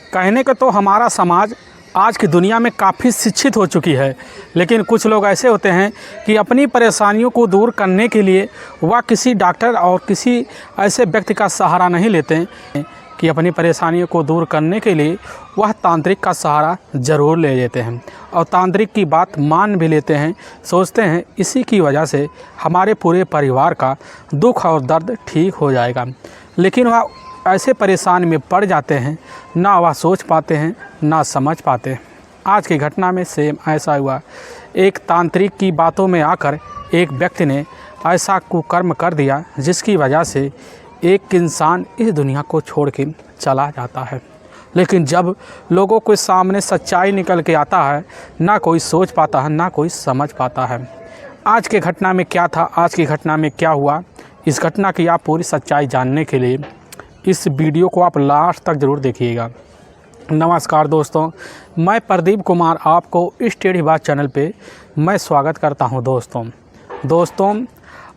कहने को तो हमारा समाज आज की दुनिया में काफ़ी शिक्षित हो चुकी है, लेकिन कुछ लोग ऐसे होते हैं कि अपनी परेशानियों को दूर करने के लिए वह किसी डॉक्टर और किसी ऐसे व्यक्ति का सहारा नहीं लेते हैं कि अपनी परेशानियों को दूर करने के लिए वह तांत्रिक का सहारा ज़रूर ले लेते हैं और तांत्रिक की बात मान भी लेते हैं। सोचते हैं इसी की वजह से हमारे पूरे परिवार का दुख और दर्द ठीक हो जाएगा, लेकिन वह ऐसे परेशान में पड़ जाते हैं, ना वह सोच पाते हैं ना समझ पाते। आज की घटना में सेम ऐसा हुआ। एक तांत्रिक की बातों में आकर एक व्यक्ति ने ऐसा कुकर्म कर दिया जिसकी वजह से एक इंसान इस दुनिया को छोड़ के चला जाता है। लेकिन जब लोगों के सामने सच्चाई निकल के आता है, ना कोई सोच पाता है ना कोई समझ पाता है। आज की घटना में क्या था, आज की घटना में क्या हुआ, इस घटना की आप पूरी सच्चाई जानने के लिए इस वीडियो को आप लास्ट तक ज़रूर देखिएगा। नमस्कार दोस्तों, मैं प्रदीप कुमार आपको इस टेढ़ी बात चैनल पे मैं स्वागत करता हूं। दोस्तों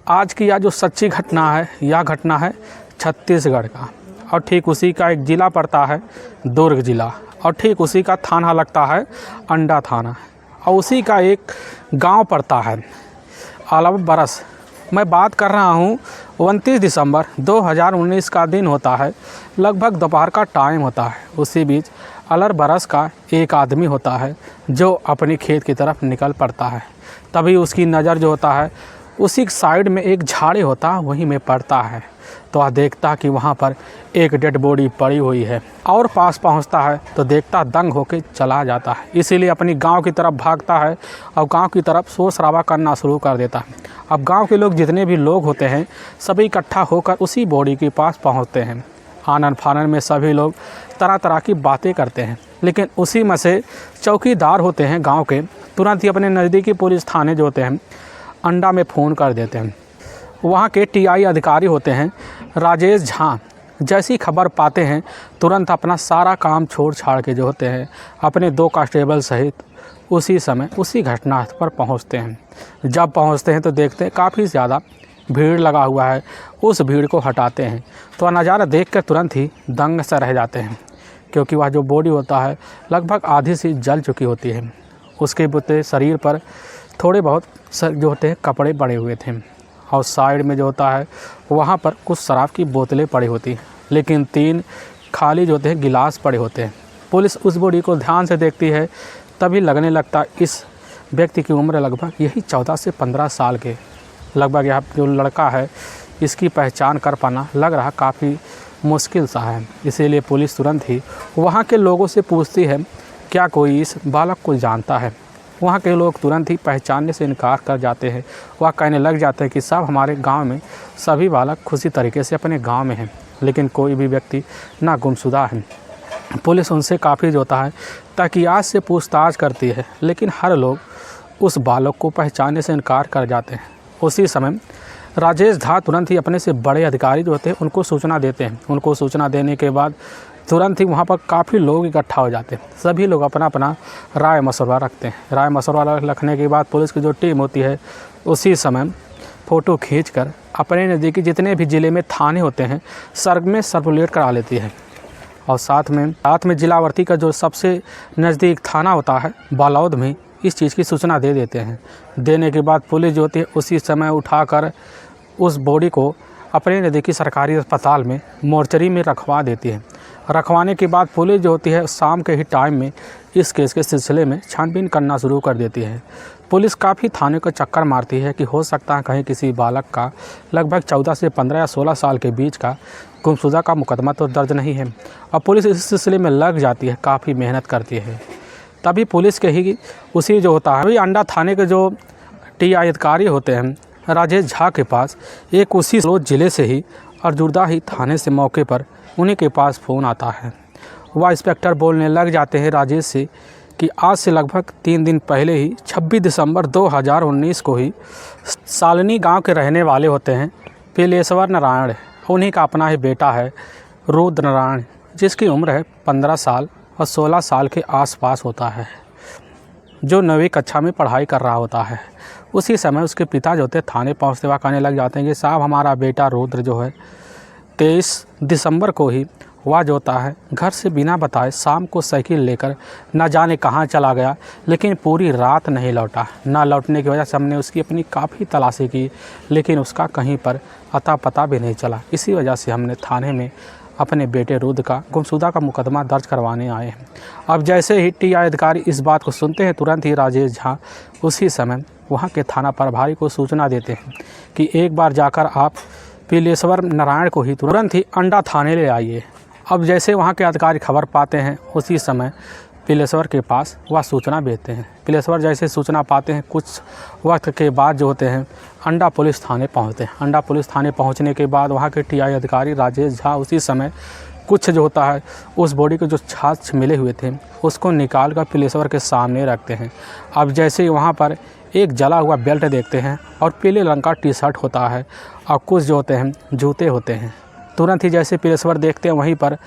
आज की यह जो सच्ची घटना है, यह घटना है छत्तीसगढ़ का, और ठीक उसी का एक ज़िला पड़ता है दुर्ग ज़िला, और ठीक उसी का थाना लगता है अंडा थाना, और उसी का एक गांव पड़ता है अलबरस। मैं बात कर रहा हूं 29 दिसंबर 2019 का दिन होता है, लगभग दोपहर का टाइम होता है। उसी बीच अलबरस का एक आदमी होता है जो अपनी खेत की तरफ निकल पड़ता है। तभी उसकी नज़र जो होता है उसी साइड में एक झाड़ी होता है, वहीं में पड़ता है। तो वह देखता कि वहाँ पर एक डेड बॉडी पड़ी हुई है, और पास पहुँचता है तो देखता दंग होकर चला जाता है। इसीलिए अपनी गांव की तरफ भागता है और गांव की तरफ शोर शराबा करना शुरू कर देता है। अब गांव के लोग जितने भी लोग होते हैं सभी इकट्ठा होकर उसी बॉडी के पास पहुँचते हैं। आनन फानन में सभी लोग तरह तरह की बातें करते हैं, लेकिन उसी में से चौकीदार होते हैं गाँव के, तुरंत ही अपने नज़दीकी पुलिस थाने जो होते हैं अंडा में फ़ोन कर देते हैं। वहाँ के टीआई अधिकारी होते हैं राजेश झा, जैसी खबर पाते हैं तुरंत अपना सारा काम छोड़ छाड़ के जो होते हैं अपने 2 कांस्टेबल सहित उसी समय उसी घटना पर पहुँचते हैं। जब पहुँचते हैं तो देखते हैं काफ़ी ज़्यादा भीड़ लगा हुआ है। उस भीड़ को हटाते हैं तो नज़ारा देख कर तुरंत ही दंग से रह जाते हैं, क्योंकि वह जो बॉडी होता है लगभग आधी सी जल चुकी होती है। उसके बुते शरीर पर थोड़े बहुत जो होते हैं कपड़े पड़े हुए थे, और साइड में जो होता है वहाँ पर कुछ शराब की बोतलें पड़ी होती हैं, लेकिन 3 खाली जो होते हैं गिलास पड़े होते हैं। पुलिस उस बॉडी को ध्यान से देखती है, तभी लगने लगता इस व्यक्ति की उम्र लगभग यही 14 से 15 साल के लगभग। यह जो लड़का है इसकी पहचान कर पाना लग रहा काफ़ी मुश्किल सा है। इसीलिए पुलिस तुरंत ही वहाँ के लोगों से पूछती है क्या कोई इस बालक को जानता है। वहाँ के लोग तुरंत ही पहचानने से इनकार कर जाते हैं। वह कहने लग जाते हैं कि सब हमारे गांव में सभी बालक खुशी तरीके से अपने गांव में हैं, लेकिन कोई भी व्यक्ति ना गुमशुदा है। पुलिस उनसे काफ़ी जो होता है ताकि आज से पूछताछ करती है, लेकिन हर लोग उस बालक को पहचानने से इनकार कर जाते हैं। उसी समय राजेश झा तुरंत ही अपने से बड़े अधिकारी जो होते हैं उनको सूचना देते हैं। उनको सूचना देने के बाद तुरंत ही वहाँ पर काफ़ी लोग इकट्ठा हो जाते हैं। सभी लोग अपना अपना राय मशवरा रखते हैं। राय मशवरा रखने के बाद पुलिस की जो टीम होती है उसी समय फ़ोटो खींचकर अपने नज़दीकी जितने भी ज़िले में थाने होते हैं सर्ग में सर्कुलेट करा लेती है, और साथ में जिलावर्ती का जो सबसे नज़दीक थाना होता है बालौद में इस चीज़ की सूचना दे देते हैं। देने के बाद पुलिस जो होती है उसी समय उठाकर उस बॉडी को अपने नज़दीकी सरकारी अस्पताल में मोर्चरी में रखवा देती है। रखवाने के बाद पुलिस जो होती है शाम के ही टाइम में इस केस के सिलसिले में छानबीन करना शुरू कर देती है। पुलिस काफ़ी थाने को चक्कर मारती है कि हो सकता है कहीं किसी बालक का लगभग 14 से 15 या 16 साल के बीच का गुमशुदा का मुकदमा तो दर्ज नहीं है, और पुलिस इस सिलसिले में लग जाती है, काफ़ी मेहनत करती है। तभी पुलिस के ही उसी जो होता है वही अंडा थाने के जो टीआई अधिकारी होते हैं राजेश झा के पास एक उसी ज़िले से ही अर्जुदा ही थाने से मौके पर उन्हीं के पास फ़ोन आता है। वह इंस्पेक्टर बोलने लग जाते हैं राजेश से कि आज से लगभग 3 दिन पहले ही 26 दिसंबर 2019 को ही सालनी गांव के रहने वाले होते हैं पिलेश्वर नारायण, उन्हीं का अपना ही बेटा है रुद्र नारायण, जिसकी उम्र है 15 साल और 16 साल के आसपास होता है, जो 9वीं कक्षा में पढ़ाई कर रहा होता है। उसी समय उसके पिता जो होते थाने पहुँचते हुए कहने लग जाते हैं कि साहब हमारा बेटा रुद्र जो है 23 दिसंबर को ही वह जो होता है घर से बिना बताए शाम को साइकिल लेकर न जाने कहाँ चला गया, लेकिन पूरी रात नहीं लौटा। ना लौटने की वजह से हमने उसकी अपनी काफ़ी तलाशी की, लेकिन उसका कहीं पर अता पता भी नहीं चला। इसी वजह से हमने थाने में अपने बेटे रुद्र का गुमशुदा का मुकदमा दर्ज करवाने आए हैं। अब जैसे ही टीआई अधिकारी इस बात को सुनते हैं, तुरंत ही राजेश झा उसी समय वहाँ के थाना प्रभारी को सूचना देते हैं कि एक बार जाकर आप पिलेश्वर नारायण को ही तुरंत ही अंडा थाने ले आइए। अब जैसे वहाँ के अधिकारी खबर पाते हैं, उसी समय पिलेश्वर के पास वह सूचना भेजते हैं। पिलेश्वर जैसे सूचना पाते हैं, कुछ वक्त के बाद जो होते हैं अंडा पुलिस थाने पहुँचते हैं। अंडा पुलिस थाने पहुँचने के बाद वहाँ के टीआई अधिकारी राजेश झा उसी समय कुछ जो होता है उस बॉडी के जो छाछ मिले हुए थे उसको निकाल कर पिलेश्वर के सामने रखते हैं। अब जैसे ही वहाँ पर एक जला हुआ बेल्ट देखते हैं और पीले रंग का टी शर्ट होता है और कुछ जो होते हैं जूते होते हैं। तुरंत ही जैसे पिलेश्वर देखते हैं, वहीं पर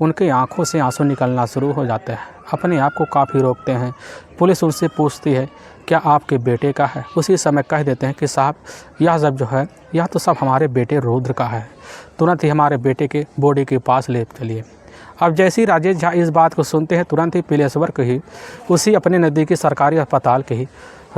उनके आंखों से आंसू निकलना शुरू हो जाते हैं। अपने आप को काफ़ी रोकते हैं। पुलिस उनसे पूछती है क्या आपके बेटे का है? उसी समय कह देते हैं कि साहब यह सब जो है यह तो सब हमारे बेटे रुद्र का है। तुरंत ही हमारे बेटे के बॉडी के पास ले चलिए। अब जैसे ही राजेश झा इस बात को सुनते हैं, तुरंत ही पिलेश्वर को ही उसी अपने नज़दीकी सरकारी अस्पताल के ही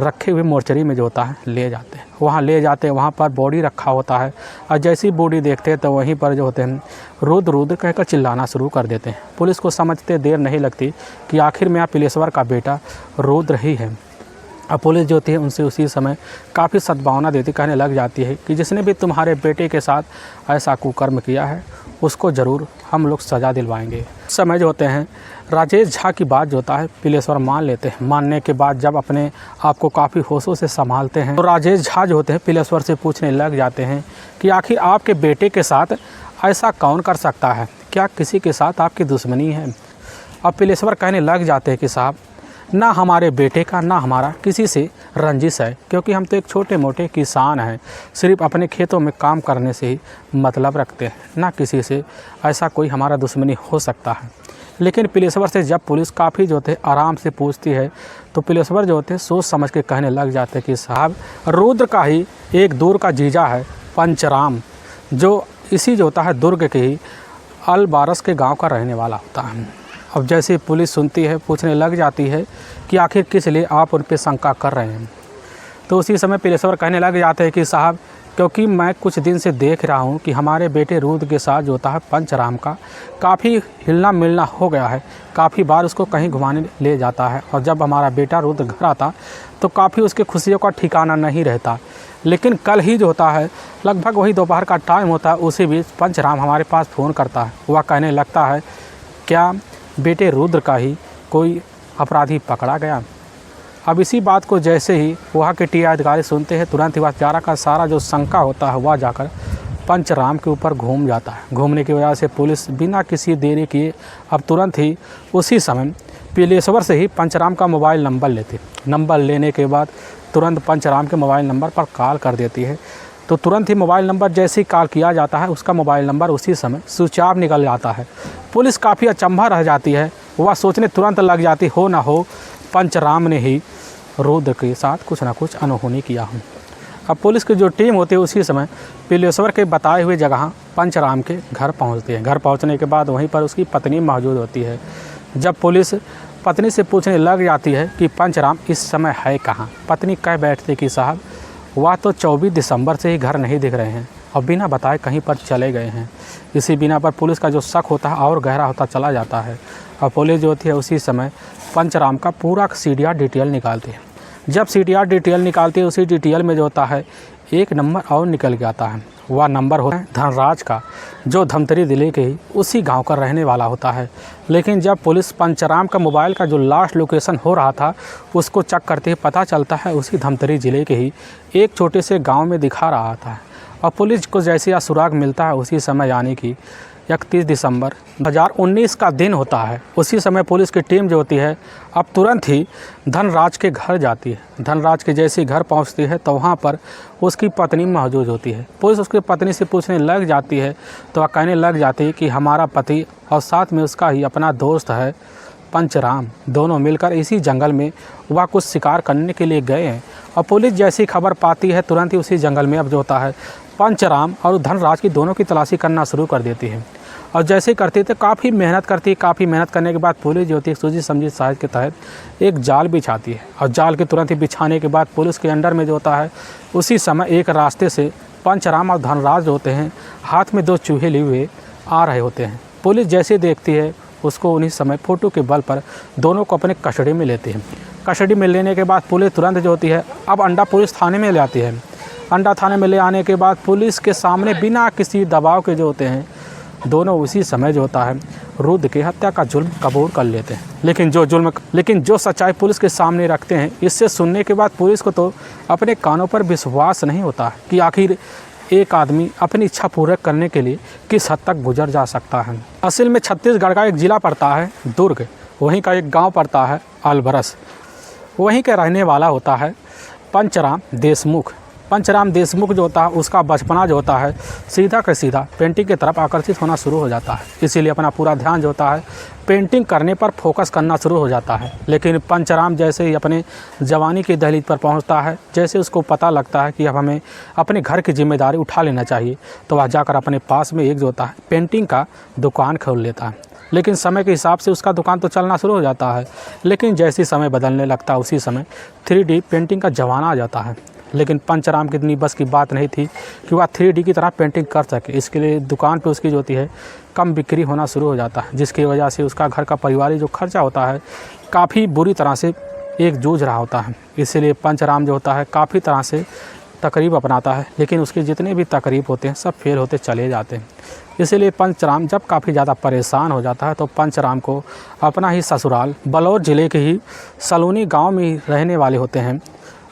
रखे हुए मोर्चरी में जो होता है ले जाते हैं। वहाँ ले जाते हैं, वहाँ पर बॉडी रखा होता है और जैसी बॉडी देखते हैं तो वहीं पर जो होते हैं रुद्र रुद्र कहकर चिल्लाना शुरू कर देते हैं। पुलिस को समझते देर नहीं लगती कि आखिर में पिलेश्वर का बेटा रुद्र ही है। अब पुलिस जो होती है उनसे उसी समय काफ़ी सद्भावना देती, कहने लग जाती है कि जिसने भी तुम्हारे बेटे के साथ ऐसा कुकर्म किया है उसको ज़रूर हम लोग सज़ा दिलवाएंगे। उस समय जो होते हैं राजेश झा की बात जो होता है पिलेश्वर मान लेते हैं। मानने के बाद जब अपने आप को काफ़ी होशों से संभालते हैं तो राजेश झा जो होते हैं पिलेश्वर से पूछने लग जाते हैं कि आखिर आपके बेटे के साथ ऐसा कौन कर सकता है? क्या किसी के साथ आपकी दुश्मनी है? अब पिलेश्वर कहने लग जाते हैं कि साहब ना हमारे बेटे का ना हमारा किसी से रंजिश है, क्योंकि हम तो एक छोटे मोटे किसान हैं, सिर्फ अपने खेतों में काम करने से ही मतलब रखते हैं, ना किसी से ऐसा कोई हमारा दुश्मनी हो सकता है। लेकिन पिलेश्वर से जब पुलिस काफ़ी जो होते आराम से पूछती है तो पिलेश्वर जो होते सोच समझ के कहने लग जाते कि साहब रुद्र का ही एक दूर का जीजा है पंचराम, जो इसी जो होता है दुर्ग के ही अलबारस के गाँव का रहने वाला होता है। अब जैसे पुलिस सुनती है, पूछने लग जाती है कि आखिर किस लिए आप उन पर शंका कर रहे हैं, तो उसी समय पिलेश्वर कहने लग जाते हैं कि साहब क्योंकि मैं कुछ दिन से देख रहा हूं कि हमारे बेटे रुद्र के साथ जो होता है पंचराम का काफ़ी हिलना मिलना हो गया है। काफ़ी बार उसको कहीं घुमाने ले जाता है और जब हमारा बेटा रुद्र घर आता तो काफ़ी उसके खुशियों का ठिकाना नहीं रहता। लेकिन कल ही जो होता है लगभग वही दोपहर का टाइम होता है, उसी बीच पंचराम हमारे पास फ़ोन करता है। वह कहने लगता है क्या बेटे रुद्र का ही कोई अपराधी पकड़ा गया? अब इसी बात को जैसे ही वहाँ के टीआई अधिकारी सुनते हैं, तुरंत ही वह चारा का सारा जो शंका होता है वह जाकर पंचराम के ऊपर घूम जाता है। घूमने की वजह से पुलिस बिना किसी देरी किए अब तुरंत ही उसी समय पिलेश्वर से ही पंचराम का मोबाइल नंबर लेती। नंबर लेने के बाद तुरंत पंचराम के मोबाइल नंबर पर कॉल कर देती है। तो तुरंत ही मोबाइल नंबर जैसे ही कॉल किया जाता है उसका मोबाइल नंबर उसी समय स्विच ऑफ निकल जाता है। पुलिस काफ़ी अचंभा रह जाती है, वह सोचने तुरंत लग जाती हो ना हो पंचराम ने ही रुद्र के साथ कुछ ना कुछ अनहोनी किया हो। अब पुलिस की जो टीम होती है उसी समय पिलेश्वर के बताए हुए जगह पंचराम के घर पहुंचती है। घर पहुंचने के बाद वहीं पर उसकी पत्नी मौजूद होती है। जब पुलिस पत्नी से पूछने लग जाती है कि पंचराम इस समय है कहाँ, पत्नी कह बैठती कि साहब वह तो 24 दिसंबर से ही घर नहीं दिख रहे हैं और बिना बताए कहीं पर चले गए हैं। इसी बिना पर पुलिस का जो शक होता है और गहरा होता चला जाता है और पुलिस जो होती है उसी समय पंचराम का पूरा सीडीआर डिटेल निकालती है। जब सीडीआर डिटेल निकालती है उसी डिटेल में जो होता है एक नंबर और निकल के आता है। वह नंबर होता है धनराज का, जो धमतरी जिले के ही उसी गांव का रहने वाला होता है। लेकिन जब पुलिस पंचराम का मोबाइल का जो लास्ट लोकेशन हो रहा था उसको चेक करते ही पता चलता है उसी धमतरी ज़िले के ही एक छोटे से गांव में दिखा रहा था। और पुलिस को जैसे यह सुराग मिलता है उसी समय यानी कि 31 दिसंबर 2019 का दिन होता है, उसी समय पुलिस की टीम जो होती है अब तुरंत ही धनराज के घर जाती है। धनराज के जैसे घर पहुंचती है तो वहां पर उसकी पत्नी मौजूद होती है। पुलिस उसकी पत्नी से पूछने लग जाती है तो वह कहने लग जाती है कि हमारा पति और साथ में उसका ही अपना दोस्त है पंचराम, दोनों मिलकर इसी जंगल में वह कुछ शिकार करने के लिए गए हैं। और पुलिस जैसी खबर पाती है तुरंत ही उसी जंगल में अब जो होता है पंचराम और धनराज की दोनों की तलाशी करना शुरू कर देती है। और जैसे ही करती तो काफ़ी मेहनत करती है। काफ़ी मेहनत करने के बाद पुलिस जो होती है सूझी समझी साजिश के तहत एक जाल बिछाती है, और जाल के तुरंत ही बिछाने के बाद पुलिस के अंडर में जो होता है उसी समय एक रास्ते से पंचराम और धनराज जो होते हैं हाथ में 2 चूहे लिए हुए आ रहे होते हैं। पुलिस जैसे देखती है उसको उन्हीं समय फ़ोटो के बल पर दोनों को अपने कस्टडी में लेते हैं। कस्टडी में लेने के बाद पुलिस तुरंत जो होती है अब अंडा पुलिस थाने में ले आती है। अंडा थाने में ले आने के बाद पुलिस के सामने बिना किसी दबाव के जो होते हैं दोनों उसी समय जो होता है रुद्र की हत्या का जुल्म कबूल कर लेते हैं। लेकिन जो सच्चाई पुलिस के सामने रखते हैं, इससे सुनने के बाद पुलिस को तो अपने कानों पर विश्वास नहीं होता कि आखिर एक आदमी अपनी इच्छा पूरा करने के लिए किस हद तक गुजर जा सकता है। असल में छत्तीसगढ़ का एक ज़िला पड़ता है दुर्ग, वहीं का एक गांव पड़ता है अलबरस, वहीं का रहने वाला होता है पंचराम देशमुख। पंचराम देशमुख जो होता है उसका बचपना जो होता है सीधा का सीधा पेंटिंग की तरफ आकर्षित होना शुरू हो जाता है। इसीलिए अपना पूरा ध्यान जो होता है पेंटिंग करने पर फोकस करना शुरू हो जाता है। लेकिन पंचराम जैसे ही अपने जवानी की दहलीज पर पहुंचता है, जैसे उसको पता लगता है कि अब हमें अपने घर की जिम्मेदारी उठा लेना चाहिए, तो वह जाकर अपने पास में एक जो होता है पेंटिंग का दुकान खोल लेता है। लेकिन समय के हिसाब से उसका दुकान तो चलना शुरू हो जाता है, लेकिन जैसे समय बदलने लगता है उसी समय 3D पेंटिंग का ज़माना आ जाता है। लेकिन पंचराम की इतनी बस की बात नहीं थी कि वह 3D की तरह पेंटिंग कर सके। इसके लिए दुकान पे उसकी जो होती है कम बिक्री होना शुरू हो जाता है, जिसकी वजह से उसका घर का पारिवारिक जो खर्चा होता है काफ़ी बुरी तरह से एक जूझ रहा होता है। इसीलिए पंचराम जो होता है काफ़ी तरह से तकरीब अपनाता है, लेकिन उसके जितने भी तकरीब होते हैं सब फेल होते चले जाते हैं। इसीलिए पंचराम जब काफ़ी ज़्यादा परेशान हो जाता है तो पंचराम को अपना ही ससुराल बलौर ज़िले के ही सलूनी गाँव में रहने वाले होते हैं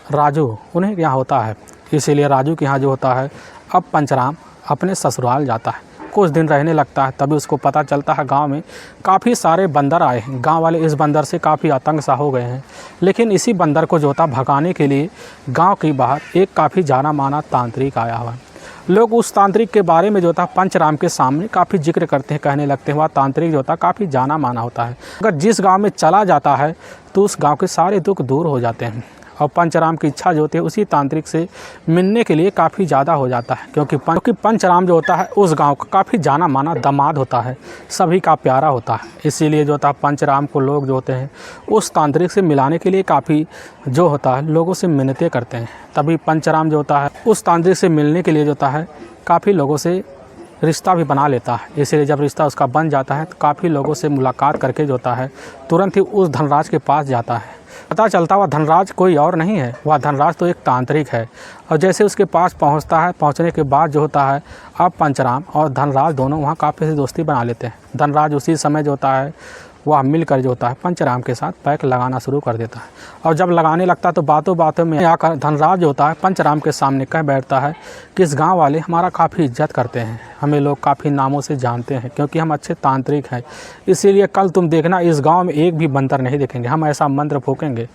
राजू, उन्हें यहाँ होता है। इसीलिए राजू के यहाँ जो होता है अब पंचराम अपने ससुराल जाता है, कुछ दिन रहने लगता है। तभी उसको पता चलता है गांव में काफ़ी सारे बंदर आए हैं। गांव वाले इस बंदर से काफ़ी आतंक सा हो गए हैं। लेकिन इसी बंदर को जो होता भगाने के लिए गांव के बाहर एक काफ़ी जाना माना तांत्रिक आया हुआ है। लोग उस तांत्रिक के बारे में जो था पंचराम के सामने काफ़ी जिक्र करते हैं, कहने लगते हैं वह तांत्रिक जो होता काफ़ी जाना माना होता है। अगर जिस गाँव में चला जाता है तो उस गाँव के सारे दुख दूर हो जाते हैं। और पंचराम की इच्छा जो होती है उसी तांत्रिक से मिलने के लिए काफ़ी ज़्यादा हो जाता है, क्योंकि पंचराम जो होता है उस गांव का काफ़ी जाना माना दामाद होता है, सभी का प्यारा होता है। इसीलिए जो होता है पंचराम को लोग जो होते हैं उस तांत्रिक से मिलाने के लिए काफ़ी जो होता है लोगों से मिन्नतें करते हैं। तभी पंचराम जो होता है उस तांत्रिक से मिलने के लिए जो होता है काफ़ी लोगों से रिश्ता भी बना लेता है। इसीलिए जब रिश्ता उसका बन जाता है तो काफ़ी लोगों से मुलाकात करके जो होता है तुरंत ही उस धनराज के पास जाता है। पता चलता वह धनराज कोई और नहीं है, वह धनराज तो एक तांत्रिक है। और जैसे उसके पास पहुंचता है, पहुंचने के बाद जो होता है अब पंचराम और धनराज दोनों वहां काफ़ी दोस्ती बना लेते हैं। धनराज उसी समय जो होता है वह मिलकर जो होता है पंचराम के साथ पैक लगाना शुरू कर देता है। और जब लगाने लगता है तो बातों बातों में आकर धनराज जो होता है पंचराम के सामने कह बैठता है कि इस गांव वाले हमारा काफ़ी इज्जत करते हैं, हमें लोग काफ़ी नामों से जानते हैं क्योंकि हम अच्छे तांत्रिक हैं। इसीलिए कल तुम देखना इस गांव में एक भी बंदर नहीं दिखेंगे, हम ऐसा मंत्र फूकेंगे।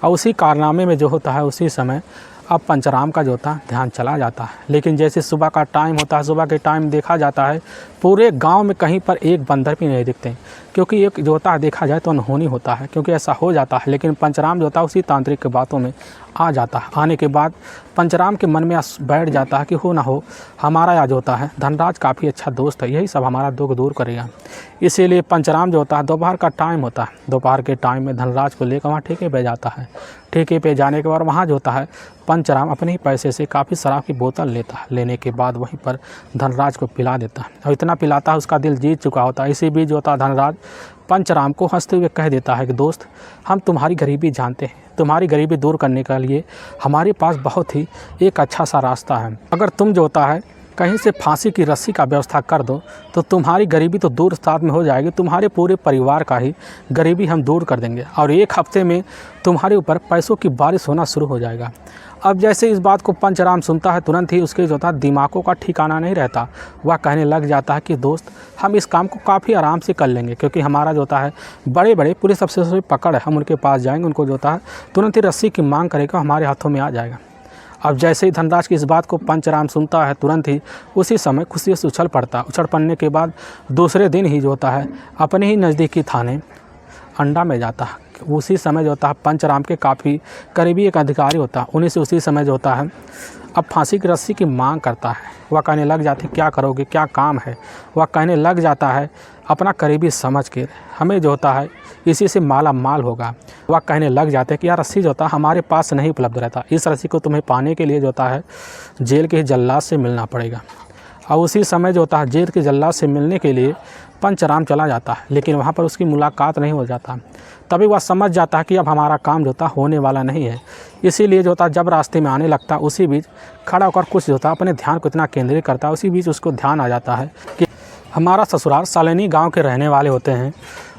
और उसी कारनामे में जो होता है उसी समय अब पंचराम का जो होता है ध्यान चला जाता है। लेकिन जैसे सुबह का टाइम होता है, सुबह के टाइम देखा जाता है पूरे गांव में कहीं पर एक बंदर भी नहीं दिखते, क्योंकि एक जो होता है देखा जाए तो अनहोनी होता है, क्योंकि ऐसा हो जाता है। लेकिन पंचराम जो होता है उसी तांत्रिक की बातों में आ जाता है। आने के बाद पंचराम के मन में बैठ जाता है कि हो ना हो हमारा यहाँ जो होता है धनराज काफ़ी अच्छा दोस्त है, यही सब हमारा दुख दूर करेगा। इसीलिए पंचराम जो होता है दोपहर का टाइम होता है, दोपहर के टाइम में धनराज को लेकर वहाँ ठेके पे जाता है। ठेके पे जाने के बाद वहाँ जो होता है पंचराम अपने ही पैसे से काफ़ी शराब की बोतल लेता है। लेने के बाद वहीं पर धनराज को पिला देता है और इतना पिलाता है उसका दिल जीत चुका होता है। इसी बीच जो होता है धनराज पंचराम को हंसते हुए कह देता है कि दोस्त, हम तुम्हारी गरीबी जानते हैं, तुम्हारी गरीबी दूर करने के लिए हमारे पास बहुत ही एक अच्छा सा रास्ता है। अगर तुम जो होता है कहीं से फांसी की रस्सी का व्यवस्था कर दो तो तुम्हारी गरीबी तो दूर साथ में हो जाएगी, तुम्हारे पूरे परिवार का ही गरीबी हम दूर कर देंगे और 1 हफ्ते में तुम्हारे ऊपर पैसों की बारिश होना शुरू हो जाएगा। अब जैसे इस बात को पंचराम सुनता है तुरंत ही उसके जो था दिमागों का ठिकाना नहीं रहता। वह कहने लग जाता है कि दोस्त, हम इस काम को काफ़ी आराम से कर लेंगे, क्योंकि हमारा जो होता है बड़े बड़े पुलिस अफसर से पकड़ है, हम उनके पास जाएंगे, उनको जो होता है तुरंत ही रस्सी की मांग करेगा, हमारे हाथों में आ जाएगा। अब जैसे ही धनराज की इस बात को पंचराम सुनता है तुरंत ही उसी समय खुशी से उछल पड़ने के बाद दूसरे दिन ही जो होता है अपने ही नज़दीकी थाने अंडा में जाता है, उसी समय जो होता है पंचराम के काफ़ी करीबी एक अधिकारी होता है, उन्हीं से उसी समय जो होता है अब फांसी की रस्सी की मांग करता है। वह कहने लग जाते क्या करोगे, क्या काम है। वह कहने लग जाता है अपना करीबी समझ के हमें जो होता है इसी से माला माल होगा। वह कहने लग जाते हैं कि यार रस्सी जो होता है हमारे पास नहीं उपलब्ध रहता, इस रस्सी को तुम्हें पाने के लिए जो होता है जेल के जल्लाद से मिलना पड़ेगा। और उसी समय जो होता है जेल के जल्लाद से मिलने के लिए पंचराम चला जाता है, लेकिन वहाँ पर उसकी मुलाकात नहीं हो जाता। तभी वह समझ जाता है कि अब हमारा काम जो होता होने वाला नहीं है। इसीलिए जो होता जब रास्ते में आने लगता उसी बीच खड़ा होकर कुछ जो होता अपने ध्यान को इतना केंद्रित करता है, उसी बीच उसको ध्यान आ जाता है कि हमारा ससुराल सालनी गांव के रहने वाले होते हैं,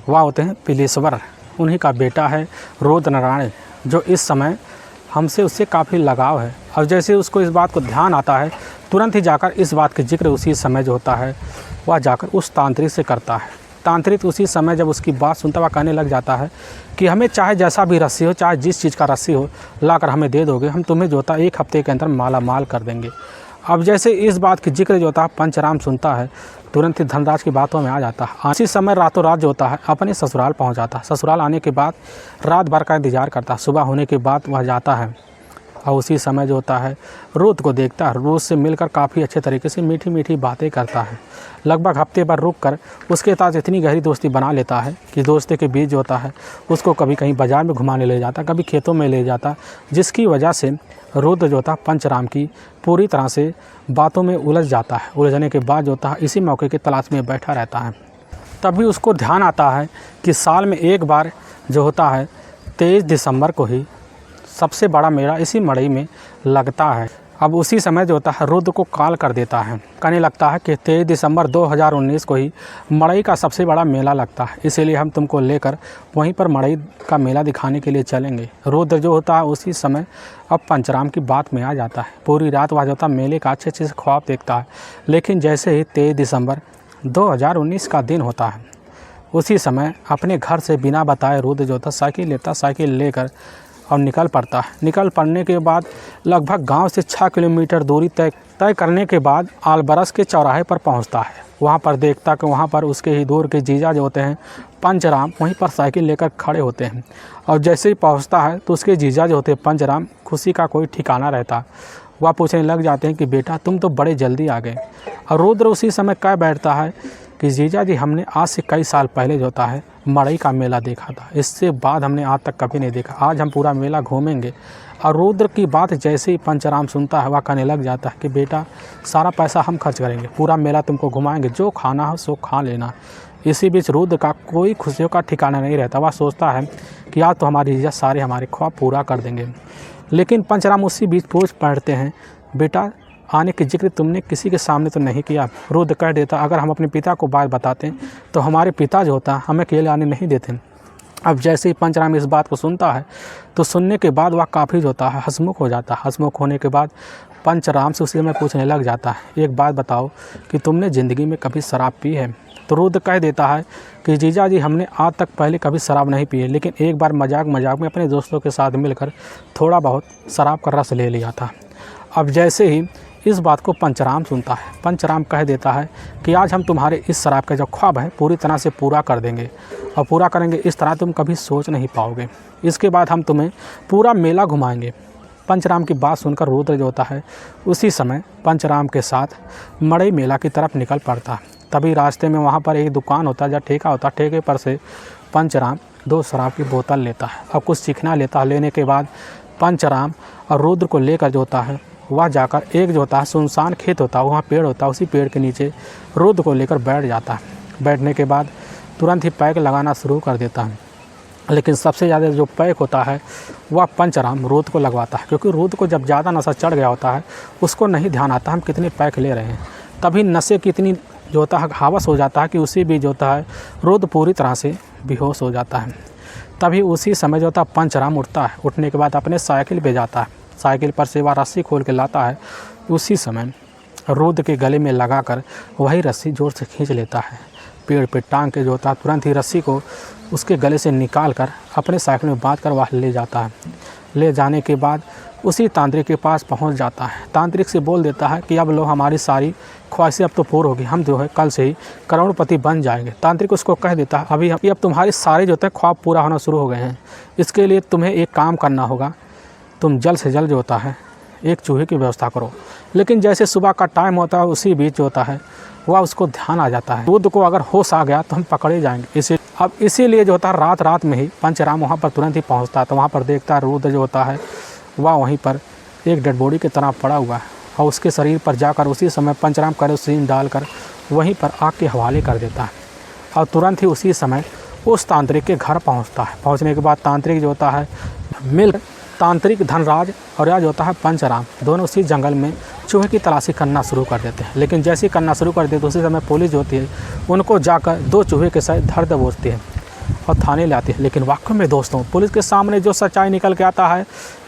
वह होते हैं पिलेश्वर, उन्हीं का बेटा है रुद्रनारायण, जो इस समय हमसे उससे काफ़ी लगाव है। और जैसे उसको इस बात को ध्यान आता है तुरंत ही जाकर इस बात के जिक्र उसी समय जो होता है वह जाकर उस तांत्रिक से करता है। तांत्रिक उसी समय जब उसकी बात सुनता हुआ कहने लग जाता है कि हमें चाहे जैसा भी रस्सी हो, चाहे जिस चीज़ का रस्सी हो, लाकर हमें दे दोगे, हम तुम्हें जो होता है 1 हफ्ते के अंदर माला माल कर देंगे। अब जैसे इस बात की जिक्र जो होता है पंचराम सुनता है तुरंत ही धनराज की बातों में आ जाता है। इसी समय रातों रात जो होता है अपने ससुराल पहुंच जाता है। ससुराल आने के बाद रात भर का इंतजार करता है। सुबह होने के बाद वह जाता है और उसी समय जो होता है रुद्र को देखता है। रुद्र से मिलकर काफ़ी अच्छे तरीके से मीठी मीठी बातें करता है। लगभग हफ्ते भर रुक कर उसके साथ इतनी गहरी दोस्ती बना लेता है कि दोस्ती के बीच जो होता है उसको कभी कहीं बाज़ार में घुमाने ले जाता, कभी खेतों में ले जाता, जिसकी वजह से रुद्र जो होता पंचराम की पूरी तरह से बातों में उलझ जाता है। उलझने के बाद जो होता है इसी मौके की तलाश में बैठा रहता है। तभी उसको ध्यान आता है कि साल में एक बार जो होता है 23 दिसंबर को ही सबसे बड़ा मेला इसी मड़ई में लगता है। अब उसी समय जो होता है रुद्र को कॉल कर देता है, कहने लगता है कि 23 दिसंबर 2019 को ही मड़ई का सबसे बड़ा मेला लगता है, इसीलिए हम तुमको लेकर वहीं पर मड़ई का मेला दिखाने के लिए चलेंगे। रुद्र जो होता है उसी समय अब पंचराम की बात में आ जाता है। पूरी रात वह जो होता मेले का अच्छे से ख्वाब देखता है, लेकिन जैसे ही 23 दिसंबर 2019 का दिन होता है उसी समय अपने घर से बिना बताए रुद्र जो होता साइकिल लेता, साइकिल लेकर और निकल पड़ता है। निकल पड़ने के बाद लगभग गांव से 6 किलोमीटर दूरी तय करने के बाद आलबरस के चौराहे पर पहुंचता है। वहां पर देखता कि वहां पर उसके ही दूर के जीजा जो होते हैं पंचराम वहीं पर साइकिल लेकर खड़े होते हैं। और जैसे ही पहुंचता है तो उसके जीजा जो होते हैं पंचराम खुशी का कोई ठिकाना रहता। वह पूछने लग जाते हैं कि बेटा तुम तो बड़े जल्दी आ गए। और रुद्र उसी समय कह बैठता है कि जीजा जी हमने आज से कई साल पहले जो होता है मड़ई का मेला देखा था, इससे बाद हमने आज तक कभी नहीं देखा, आज हम पूरा मेला घूमेंगे। और रुद्र की बात जैसे ही पंचराम सुनता है वह कहने लग जाता है कि बेटा सारा पैसा हम खर्च करेंगे, पूरा मेला तुमको घुमाएंगे, जो खाना हो सो खा लेना। इसी बीच रुद्र का कोई खुशियों का ठिकाना नहीं रहता। वह सोचता है कि आज तो हमारी जीजा सारे हमारे ख्वाब पूरा कर देंगे। लेकिन पंचराम उसी बीच पूछ पढ़ते हैं बेटा आने की जिक्र तुमने किसी के सामने तो नहीं किया। रुद्र कह देता अगर हम अपने पिता को बात बताते तो हमारे पिता जो होता हमें अकेले आने नहीं देते। अब जैसे ही पंचराम इस बात को सुनता है तो सुनने के बाद वह काफ़ी जो होता है हंसमुख हो जाता है। हंसमुख होने के बाद पंचराम से उसी में पूछने लग जाता है एक बात बताओ कि तुमने ज़िंदगी में कभी शराब पी है। तो रुद्र कह देता है कि जीजा जी हमने आज तक पहले कभी शराब नहीं पी है, लेकिन एक बार मजाक में अपने दोस्तों के साथ मिलकर थोड़ा बहुत शराब का रस ले लिया था। अब जैसे ही इस बात को पंचराम सुनता है, पंचराम कह देता है कि आज हम तुम्हारे इस शराब का जो ख्वाब है पूरी तरह से पूरा कर देंगे, और पूरा करेंगे इस तरह तुम कभी सोच नहीं पाओगे। इसके बाद हम तुम्हें पूरा मेला घुमाएंगे। पंचराम की बात सुनकर रुद्र जो होता है उसी समय पंचराम के साथ मड़ई मेला की तरफ निकल पड़ता है। तभी रास्ते में वहाँ पर एक दुकान होता है जहाँ ठेका होता है, ठेके पर से पंचराम 2 शराब की बोतल लेता है और कुछ चिकना लेता है। लेने के बाद पंचराम और रुद्र को लेकर जो होता है वह जाकर एक जो होता है सुनसान खेत होता है, वहाँ पेड़ होता है, उसी पेड़ के नीचे रुद्र को लेकर बैठ जाता है। बैठने के बाद तुरंत ही पैक लगाना शुरू कर देता है। लेकिन सबसे ज़्यादा जो पैक होता है वह पंचराम रुद्र को लगवाता है, क्योंकि रुद्र को जब ज़्यादा नशा चढ़ गया होता है उसको नहीं ध्यान आता हम कितने पैक ले रहे हैं। तभी नशे की इतनी जो होता है हवस हो जाता है कि उसी भी जो होता है रुद्र पूरी तरह से बेहोश हो जाता है। तभी उसी समय जो होता है पंचराम उठता है। उठने के बाद अपने साइकिल पे जाता है, साइकिल पर से वह रस्सी खोल के लाता है। उसी समय रुद्र के गले में लगाकर वही रस्सी जोर से खींच लेता है। पेड़ पे टांग के जो होता है तुरंत ही रस्सी को उसके गले से निकाल कर अपने साइकिल में बांध कर वह ले जाता है। ले जाने के बाद उसी तांत्रिक के पास पहुंच जाता है। तांत्रिक से बोल देता है कि अब लो हमारी सारी ख्वाहिशें अब तो पूरी होगी, हम जो है कल से ही करोड़पति बन जाएंगे। तांत्रिक उसको कह देता है अभी अब तुम्हारे सारे जो है ख्वाब पूरा होना शुरू हो गए हैं, इसके लिए तुम्हें एक काम करना होगा, तुम जल्द से जल्द जो होता है एक चूहे की व्यवस्था करो। लेकिन जैसे सुबह का टाइम होता है उसी बीच जो होता है वह उसको ध्यान आ जाता है, दूध को अगर होश आ गया तो हम पकड़े जाएंगे। इसीलिए जो होता है रात में ही पंचराम वहाँ पर तुरंत ही पहुँचता है। तो वहाँ पर देखता है रुद्र जो होता है वह वहीं पर एक डेड बॉडी की तरह पड़ा हुआ है और उसके शरीर पर जाकर उसी समय पंचराम केरोसिन डालकर वहीं पर आग के हवाले कर देता है और तुरंत ही उसी समय उस तांत्रिक के घर पहुंचता है। पहुंचने के बाद तांत्रिक जो होता है मिल तांत्रिक धनराज और यह जो होता है पंचराम दोनों उसी जंगल में चूहे की तलाशी करना शुरू कर देते हैं। लेकिन जैसे ही करना शुरू कर देते उसी समय पुलिस जो होती है उनको जाकर 2 चूहे के साथ धर दबोचती है और थाने ले आती है। लेकिन वाकई में दोस्तों पुलिस के सामने जो सच्चाई निकल के आता है,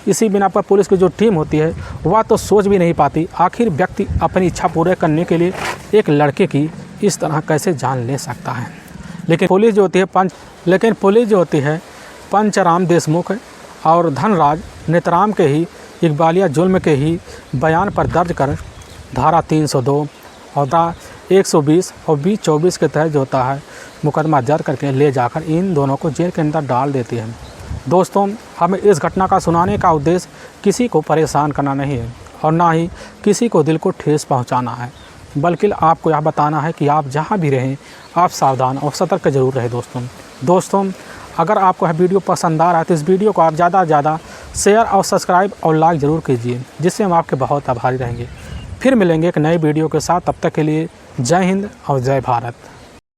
इसी बिना पर पुलिस की जो टीम होती है वह तो सोच भी नहीं पाती आखिर व्यक्ति अपनी इच्छा पूरे करने के लिए एक लड़के की इस तरह कैसे जान ले सकता है। लेकिन पुलिस जो होती है पंचराम देशमुख और धनराज नेतराम के ही इकबालिया जुल्म के ही बयान पर दर्ज कर धारा 302 और धारा 120 और 2024 के तहत जो होता है मुकदमा दर्ज करके ले जाकर इन दोनों को जेल के अंदर डाल देती है। दोस्तों हमें इस घटना का सुनाने का उद्देश्य किसी को परेशान करना नहीं है और ना ही किसी को दिल को ठेस पहुंचाना है, बल्कि आपको यह बताना है कि आप जहां भी रहें आप सावधान और सतर्क जरूर रहें। दोस्तों अगर आपको यह वीडियो पसंद आ रहा है तो इस वीडियो को आप ज़्यादा से ज़्यादा शेयर और सब्सक्राइब और लाइक ज़रूर कीजिए, जिससे हम आपके बहुत आभारी रहेंगे। फिर मिलेंगे एक नए वीडियो के साथ, तब तक के लिए जय हिंद और जय भारत।